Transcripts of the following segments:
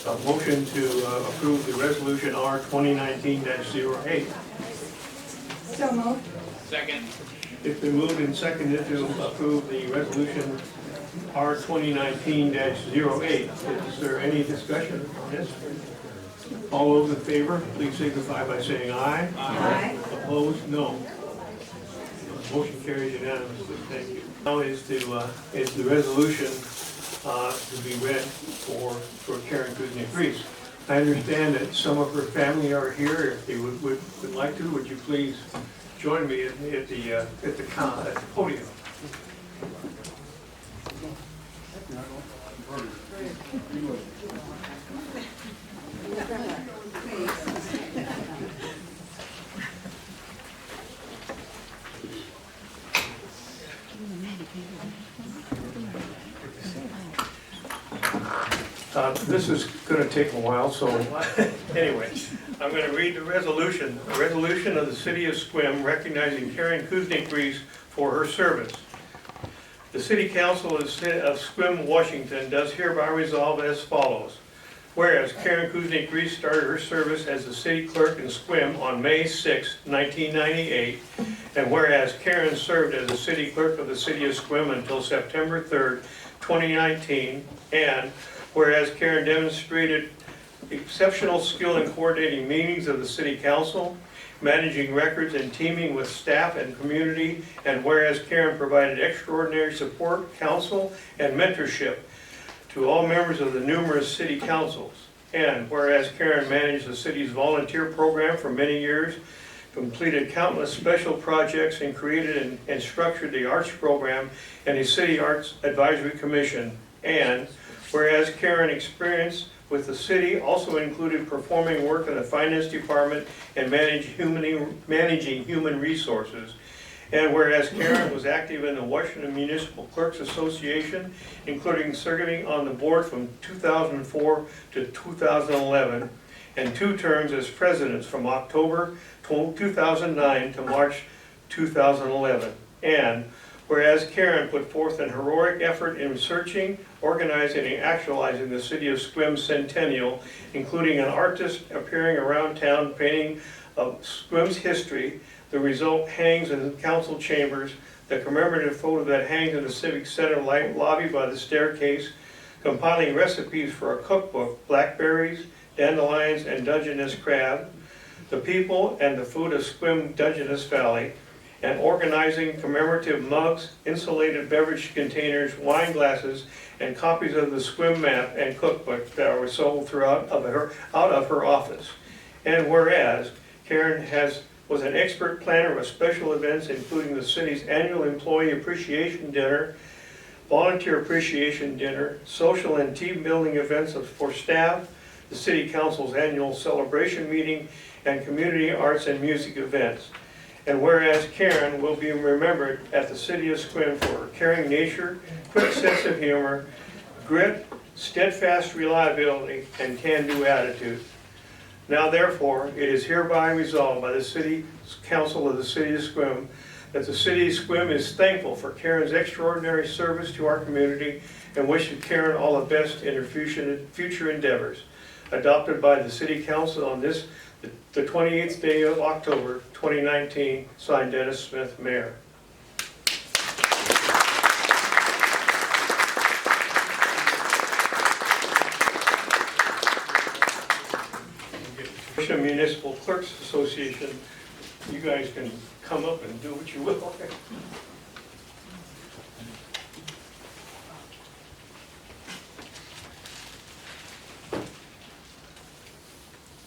A motion to approve the resolution R 2019-08. So moved. Second. It's been moved and seconded to approve the resolution R 2019-08. Is there any discussion on this? All those in favor, please signify by saying aye. Aye. Opposed, no. Motion carries unanimously. Thank you. Now is the resolution to be read for Karen Kuznek-Reese. I understand that some of her family are here. If they would like to, would you please join me at the podium? This is going to take a while, so anyway, I'm going to read the resolution. A resolution of the City of Sequim recognizing Karen Kuznek-Reese for her service. The City Council of Sequim, Washington does hereby resolve as follows. Whereas Karen Kuznek-Reese started her service as the city clerk in Sequim on May 6, 1998, and whereas Karen served as the city clerk of the City of Sequim until September 3, 2019, and whereas Karen demonstrated exceptional skill in coordinating meetings of the City Council, managing records and teaming with staff and community, and whereas Karen provided extraordinary support, counsel, and mentorship to all members of the numerous city councils, and whereas Karen managed the city's volunteer program for many years, completed countless special projects, and created and structured the arts program and the City Arts Advisory Commission, and whereas Karen experience with the city also included performing work in the finance department and managing human resources. And whereas Karen was active in the Washington Municipal Clerks Association, including serving on the board from 2004 to 2011, and 2 terms as president from October 2009 to March 2011. And whereas Karen put forth an heroic effort in researching, organizing, and actualizing the City of Sequim centennial, including an artist appearing around town painting of Sequim's history. The result hangs in the council chambers, the commemorative photo that hangs in the Civic Center lobby by the staircase, compiling recipes for a cookbook, blackberries, dandelions, and Dungeness crab, the people and the food of Sequim Dungeness Valley, and organizing commemorative mugs, insulated beverage containers, wine glasses, and copies of the Sequim map and cookbook that were sold out of her office. And whereas Karen was an expert planner of special events, including the city's annual employee appreciation dinner, volunteer appreciation dinner, social and team building events for staff, the City Council's annual celebration meeting, and community arts and music events. And whereas Karen will be remembered at the City of Sequim for her caring nature, quick sense of humor, grit, steadfast reliability, and can-do attitude. Now therefore, it is hereby resolved by the City Council of the City of Sequim that the City of Sequim is thankful for Karen's extraordinary service to our community and wishes Karen all the best in her future endeavors. Adopted by the City Council on the 28th day of October 2019, signed Dennis Smith, Mayor. Washington Municipal Clerks Association, you guys can come up and do what you will.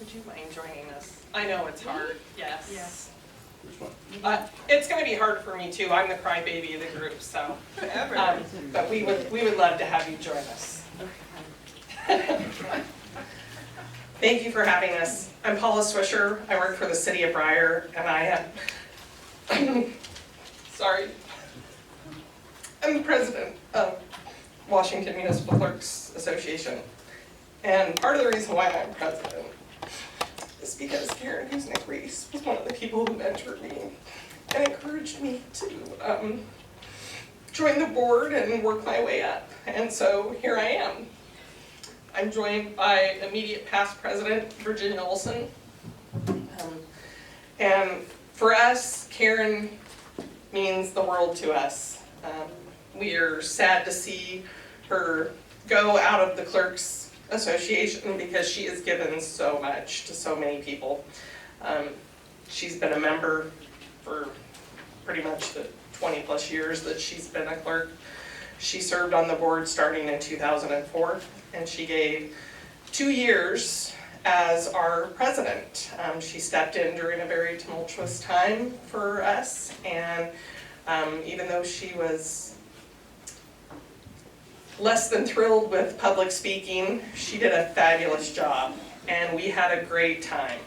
Would you mind joining us? I know it's hard, yes. Yes. Which one? It's gonna be hard for me too. I'm the crybaby of the group, so. But we would love to have you join us. Thank you for having us. I'm Paula Swisher. I work for the City of Briar, and I'm the president of Washington Municipal Clerks Association. And part of the reason why I'm president is because Karen Kuznek-Reese was one of the people who mentored me and encouraged me to join the board and work my way up. And so here I am. I'm joined by immediate past president Virginia Olson. And for us, Karen means the world to us. We are sad to see her go out of the Clerks Association because she has given so much to so many people. She's been a member for pretty much the 20 plus years that she's been a clerk. She served on the board starting in 2004, and she gave 2 years as our president. She stepped in during a very tumultuous time for us, and even though she was less than thrilled with public speaking, she did a fabulous job, and we had a great time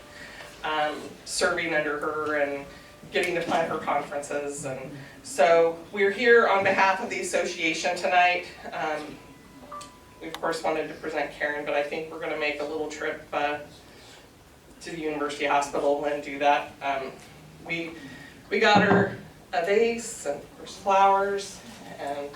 serving under her and getting to plan her conferences. And so we're here on behalf of the association tonight. We of course wanted to present Karen, but I think we're going to make a little trip to the University Hospital and do that. We got her a vase and of course flowers, and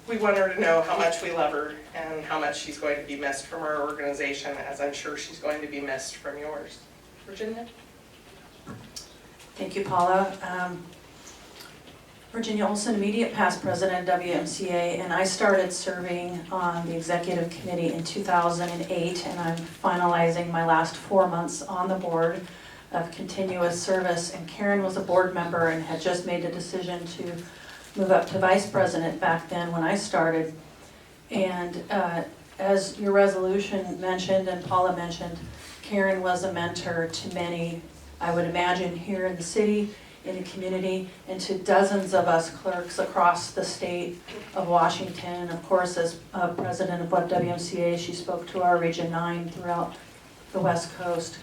we want her to know how much we love her and how much she's going to be missed from our organization, as I'm sure she's going to be missed from yours. Virginia? Thank you, Paula. Virginia Olson, immediate past president, WMCA, and I started serving on the executive committee in 2008, and I'm finalizing my last 4 months on the board of continuous service. And Karen was a board member and had just made the decision to move up to vice president back then when I started. And as your resolution mentioned and Paula mentioned, Karen was a mentor to many, I would imagine, here in the city, in the community, and to dozens of us clerks across the state of Washington. Of course, as president of WMCA, she spoke to our Region 9 throughout the West Coast.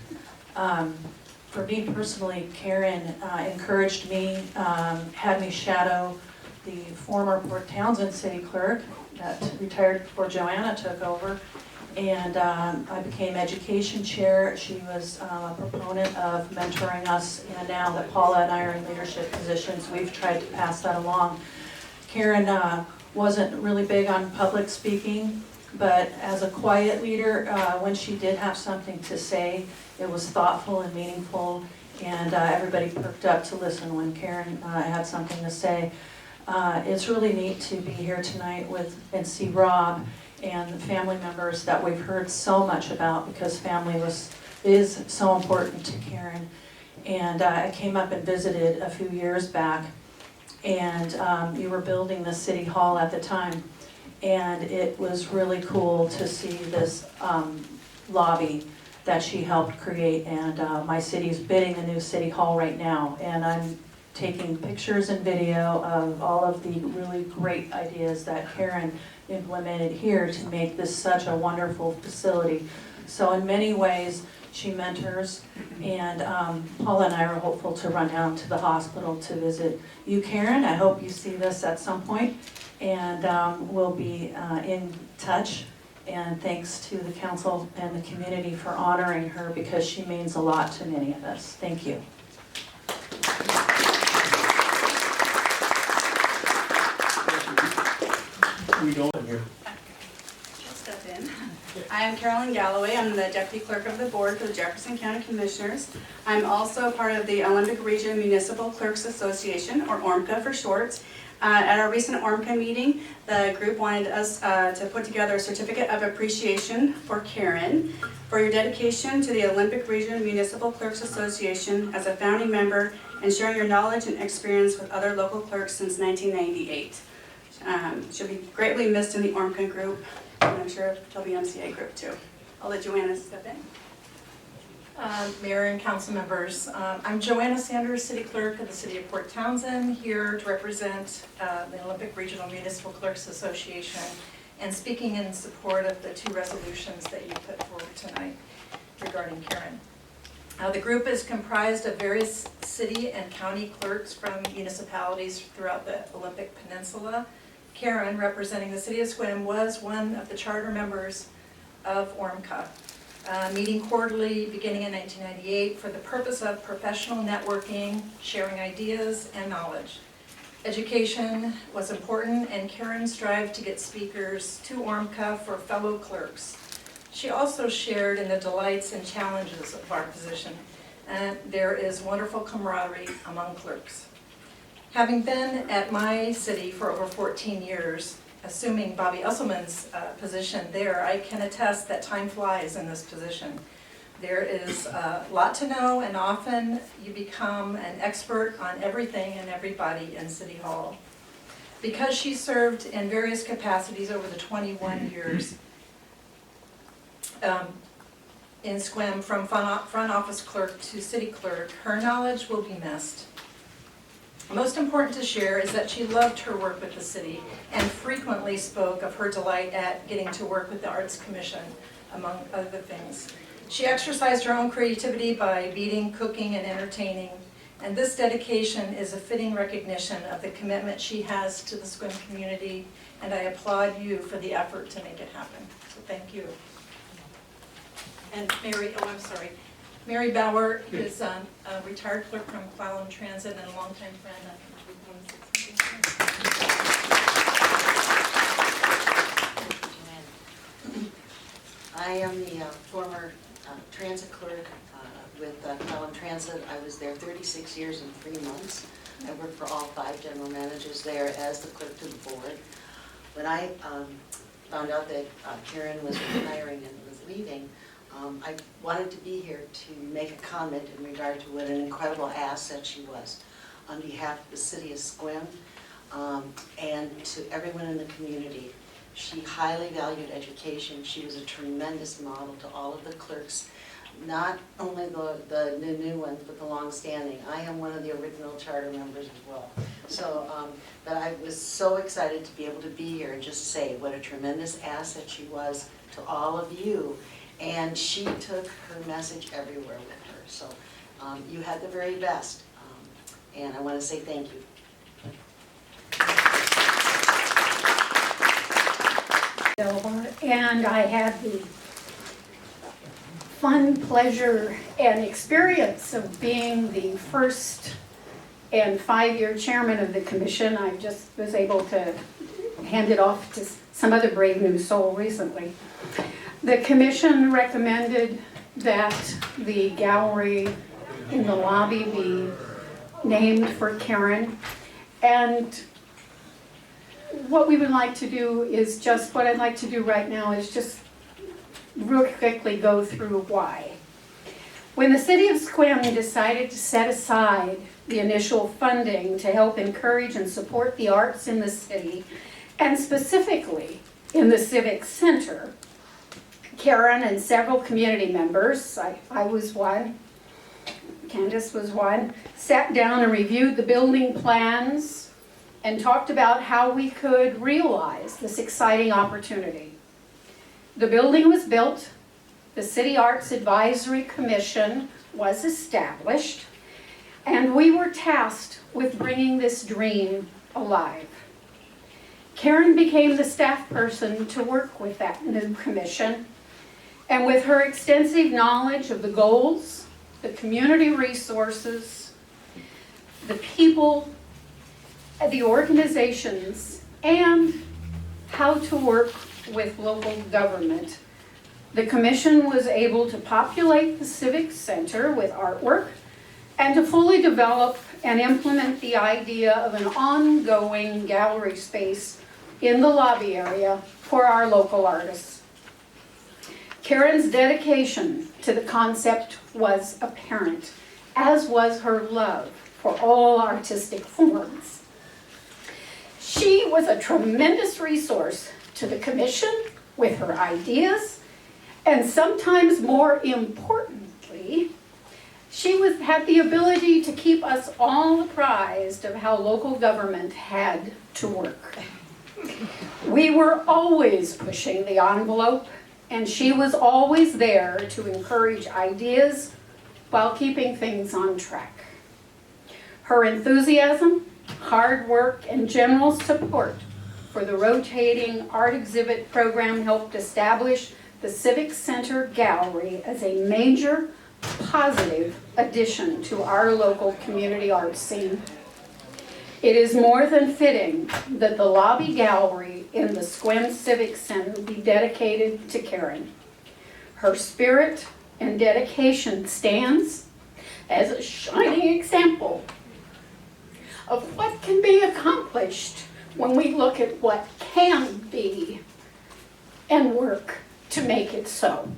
For me personally, Karen encouraged me, had me shadow the former Port Townsend city clerk that retired before Joanna took over, and I became education chair. She was a proponent of mentoring us, and now that Paula and I are in leadership positions, we've tried to pass that along. Karen wasn't really big on public speaking, but as a quiet leader, when she did have something to say, it was thoughtful and meaningful, and everybody perked up to listen when Karen had something to say. It's really neat to be here tonight and see Rob and the family members that we've heard so much about, because family is so important to Karen. And I came up and visited a few years back, and you were building the city hall at the time, and it was really cool to see this lobby that she helped create. And my city's bidding a new city hall right now, and I'm taking pictures and video of all of the really great ideas that Karen implemented here to make this such a wonderful facility. So in many ways, she mentors, and Paula and I are hopeful to run down to the hospital to visit you, Karen. I hope you see this at some point, and we'll be in touch. And thanks to the council and the community for honoring her, because she means a lot to many of us. Thank you. We don't here. I'll step in. I am Carolyn Galloway. I'm the Deputy Clerk of the Board for the Jefferson County Commissioners. I'm also part of the Olympic Region Municipal Clerks Association, or ORMCA for short. At our recent ORMCA meeting, the group wanted us to put together a certificate of appreciation for Karen for your dedication to the Olympic Region Municipal Clerks Association as a founding member and sharing your knowledge and experience with other local clerks since 1998. She'll be greatly missed in the ORMCA group, and I'm sure WMCA group too. I'll let Joanna step in. Mayor and council members, I'm Joanna Sanders, City Clerk of the City of Port Townsend, here to represent the Olympic Regional Municipal Clerks Association and speaking in support of the 2 resolutions that you put forward tonight regarding Karen. The group is comprised of various city and county clerks from municipalities throughout the Olympic Peninsula. Karen, representing the City of Sequim, was one of the charter members of ORMCA. Meeting quarterly beginning in 1998 for the purpose of professional networking, sharing ideas and knowledge. Education was important, and Karen strived to get speakers to ORMCA for fellow clerks. She also shared in the delights and challenges of our position, and there is wonderful camaraderie among clerks. Having been at my city for over 14 years, assuming Bobby Usselman's position there, I can attest that time flies in this position. There is a lot to know, and often you become an expert on everything and everybody in City Hall. Because she served in various capacities over the 21 years in SQUIM, from front office clerk to city clerk, her knowledge will be missed. Most important to share is that she loved her work with the city and frequently spoke of her delight at getting to work with the Arts Commission, among other things. She exercised her own creativity by beading, cooking, and entertaining, and this dedication is a fitting recognition of the commitment she has to the SQUIM community, and I applaud you for the effort to make it happen. So thank you. And Mary Bauer is a retired clerk from Clallam Transit and a longtime friend. I am the former transit clerk with Clallam Transit. I was there 36 years and 3 months. I worked for all 5 general managers there as the clerk to the board. When I found out that Karen was retiring and was leaving, I wanted to be here to make a comment in regard to what an incredible asset she was on behalf of the city of SQUIM and to everyone in the community. She highly valued education. She was a tremendous model to all of the clerks, not only the new ones, but the long-standing. I am one of the original charter members as well. So, but I was so excited to be able to be here and just say what a tremendous asset she was to all of you. And she took her message everywhere with her. So you had the very best. And I want to say thank you. And I had the fun, pleasure, and experience of being the first and 5-year chairman of the commission. I just was able to hand it off to some other brave new soul recently. The commission recommended that the gallery in the lobby be named for Karen. And what we would like to do is just, what I'd like to do right now is just real quickly go through why. When the city of SQUIM decided to set aside the initial funding to help encourage and support the arts in the city, and specifically in the Civic Center, Karen and several community members, I was one, Candace was one, sat down and reviewed the building plans and talked about how we could realize this exciting opportunity. The building was built, the City Arts Advisory Commission was established, and we were tasked with bringing this dream alive. Karen became the staff person to work with that new commission, and with her extensive knowledge of the goals, the community resources, the people, the organizations, and how to work with local government, the commission was able to populate the Civic Center with artwork and to fully develop and implement the idea of an ongoing gallery space in the lobby area for our local artists. Karen's dedication to the concept was apparent, as was her love for all artistic forms. She was a tremendous resource to the commission with her ideas, and sometimes more importantly, she had the ability to keep us all apprised of how local government had to work. We were always pushing the envelope, and she was always there to encourage ideas while keeping things on track. Her enthusiasm, hard work, and general support for the rotating art exhibit program helped establish the Civic Center Gallery as a major positive addition to our local community arts scene. It is more than fitting that the lobby gallery in the Sequim Civic Center be dedicated to Karen. Her spirit and dedication stands as a shining example of what can be accomplished when we look at what can be and work to make it so.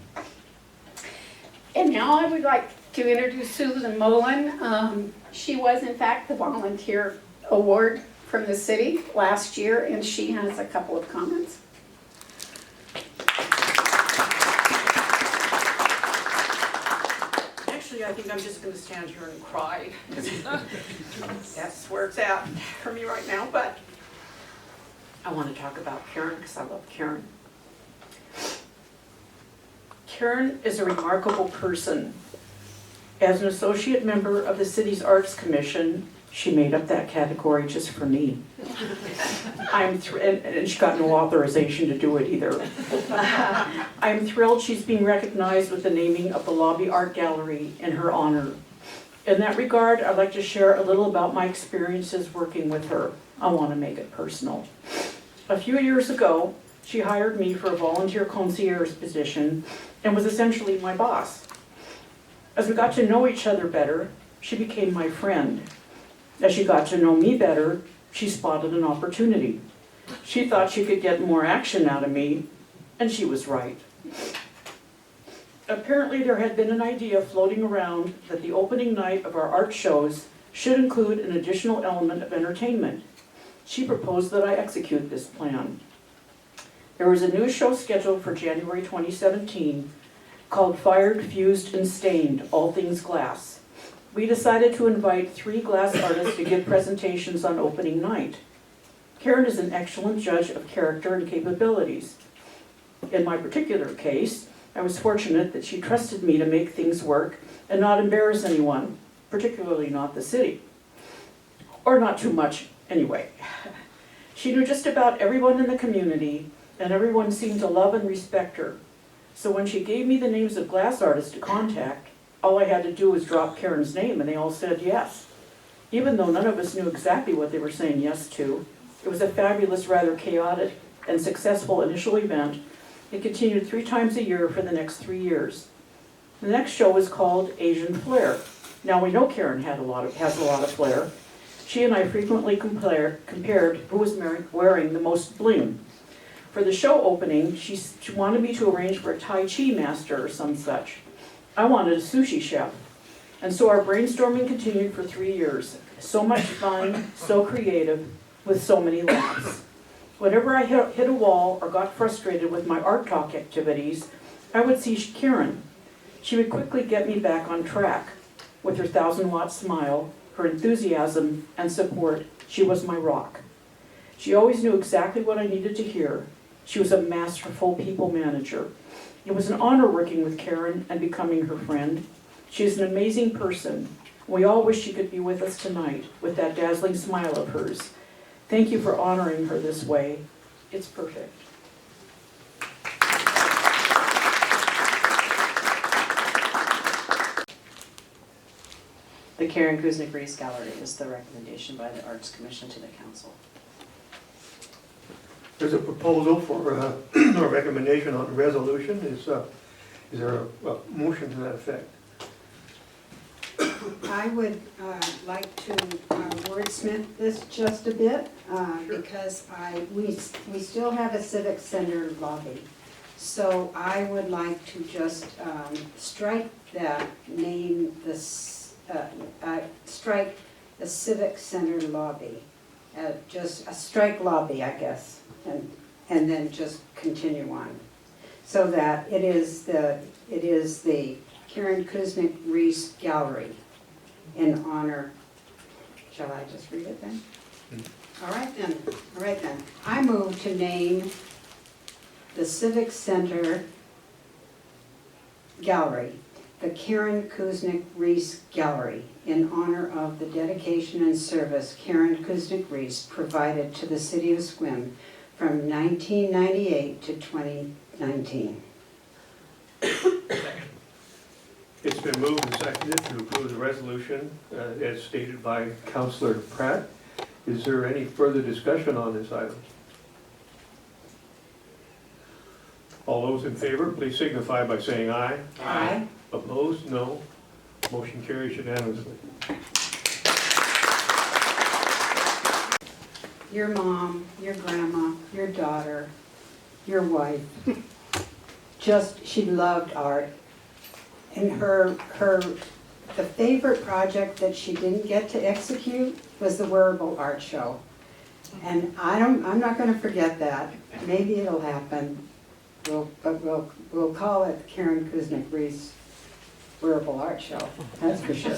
And now I would like to introduce Susan Mullen. She was in fact the volunteer award from the city last year, and she has a couple of comments. Actually, I think I'm just gonna stand here and cry. That's where it's at for me right now, but I wanna talk about Karen because I love Karen. Karen is a remarkable person. As an associate member of the city's Arts Commission, she made up that category just for me. And she got no authorization to do it either. I'm thrilled she's being recognized with the naming of the Lobby Art Gallery in her honor. In that regard, I'd like to share a little about my experiences working with her. I want to make it personal. A few years ago, she hired me for a volunteer concierge position and was essentially my boss. As we got to know each other better, she became my friend. As she got to know me better, she spotted an opportunity. She thought she could get more action out of me, and she was right. Apparently there had been an idea floating around that the opening night of our art shows should include an additional element of entertainment. She proposed that I execute this plan. There was a new show scheduled for January 2017 called Fired, Fused, and Stained, All Things Glass. We decided to invite 3 glass artists to give presentations on opening night. Karen is an excellent judge of character and capabilities. In my particular case, I was fortunate that she trusted me to make things work and not embarrass anyone, particularly not the city. Or not too much, anyway. She knew just about everyone in the community, and everyone seemed to love and respect her. So when she gave me the names of glass artists to contact, all I had to do was drop Karen's name and they all said yes. Even though none of us knew exactly what they were saying yes to, it was a fabulous, rather chaotic and successful initial event. It continued 3 times a year for the next 3 years. The next show was called Asian Flair. Now we know Karen has a lot of flair. She and I frequently compared who was wearing the most bling. For the show opening, she wanted me to arrange for a Tai Chi master or some such. I wanted a sushi chef. And so our brainstorming continued for 3 years. So much fun, so creative, with so many laughs. Whenever I hit a wall or got frustrated with my art talk activities, I would see Karen. She would quickly get me back on track. With her 1,000-watt smile, her enthusiasm, and support, she was my rock. She always knew exactly what I needed to hear. She was a masterful people manager. It was an honor working with Karen and becoming her friend. She is an amazing person. We all wish she could be with us tonight with that dazzling smile of hers. Thank you for honoring her this way. It's perfect. The Karen Kuznek-Reese Gallery is the recommendation by the Arts Commission to the Council. There's a proposal for a recommendation on the resolution. Is there a motion to that effect? I would like to wordsmith this just a bit, because we still have a civic center lobby. So I would like to just strike that name, strike the civic center lobby. Just a strike lobby, I guess, and then just continue on. So that it is the Karen Kuznek-Reese Gallery in honor, shall I just read it then? All right then. I move to name the Civic Center Gallery the Karen Kuznek-Reese Gallery in honor of the dedication and service Karen Kuznek-Reese provided to the city of Sequim from 1998 to 2019. It's been moved and seconded to approve the resolution as stated by Councilor Pratt. Is there any further discussion on this item? All those in favor, please signify by saying aye. Aye. Opposed, no. Motion carries unanimously. Your mom, your grandma, your daughter, your wife, she loved art. And the favorite project that she didn't get to execute was the wearable art show. And I'm not gonna forget that. Maybe it'll happen. We'll call it Karen Kuznek-Reese Wearable Art Show, that's for sure.